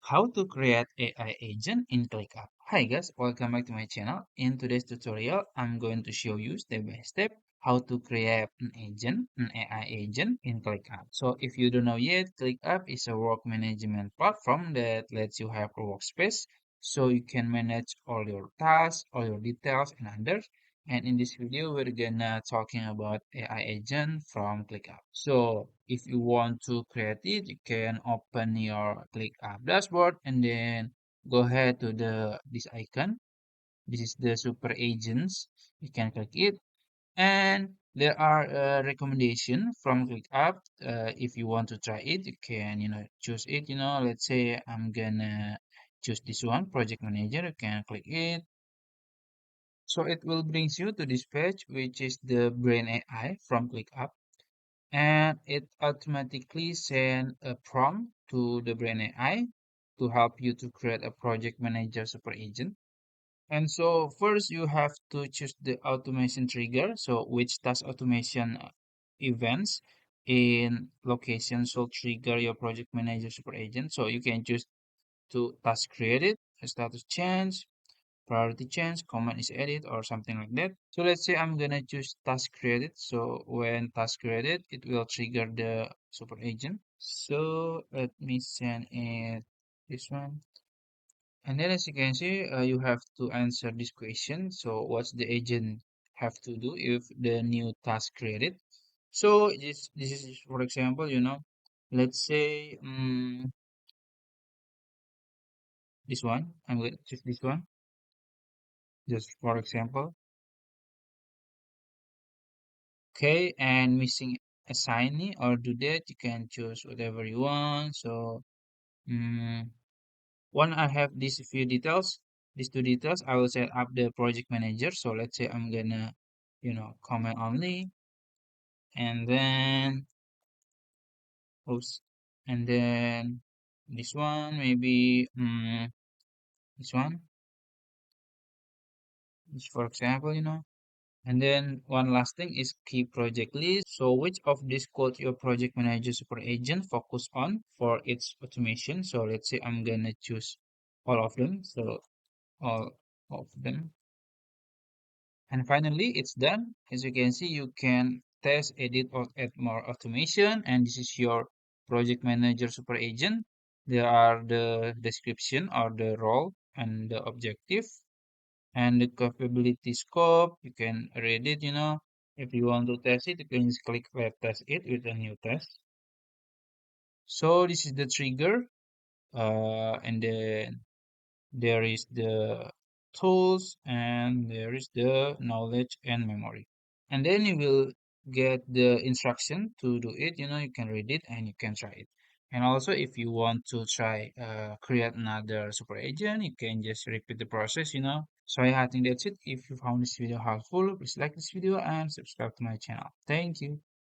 How to create AI agent in ClickUp. Hi guys, welcome back to my channel. In today's tutorial, I'm going to show you step by step how to create an AI agent in ClickUp. So if you don't know yet, ClickUp is a work management platform that lets you have a workspace so you can manage all your tasks, all your details and others. And in this video, we're gonna talking about AI agent from ClickUp. So if you want to create it, you can open your ClickUp dashboard and then go ahead to the this icon. This is the super agents. You can click it, and there are recommendation from ClickUp. If you want to try it, you can choose it. Let's say I'm gonna choose this one, project manager. You can click it. So it will brings you to this page, which is the Brain AI from ClickUp, and it automatically send a prompt to the Brain AI to help you to create a project manager super agent. And so first you have to choose the automation trigger. So which task automation events in location should trigger your project manager super agent. So you can choose to task created, status change, priority change, command is edit, or something like that. So let's say I'm gonna choose task created. So when task created, it will trigger the super agent. So let me send it this one. And then as you can see, you have to answer this question. So what's the agent have to do if the new task created? So this is for example, let's say this one. I'm going to choose this one just for example. Okay, and missing assignee or due date, you can choose whatever you want. So, one I have these few details, these two details, I will set up the project manager. So let's say I'm gonna, comment only, and then, oops, and then this one maybe, this one, just for example, And then one last thing is key project list. So which of these could your project manager super agent focus on for its automation? So let's say I'm gonna choose all of them. So all of them. And finally, it's done. As you can see, you can test, edit, or add more automation. And this is your project manager super agent. There are the description or the role and the objective and the capability scope. You can read it. If you want to test it, you can just click let test it with a new test. So this is the trigger, and then there is the tools, and there is the knowledge and memory. And then you will get the instruction to do it. You can read it and you can try it. And also, if you want to try create another super agent, you can just repeat the process. So I think that's it. If you found this video helpful, please like this video and subscribe to my channel. Thank you.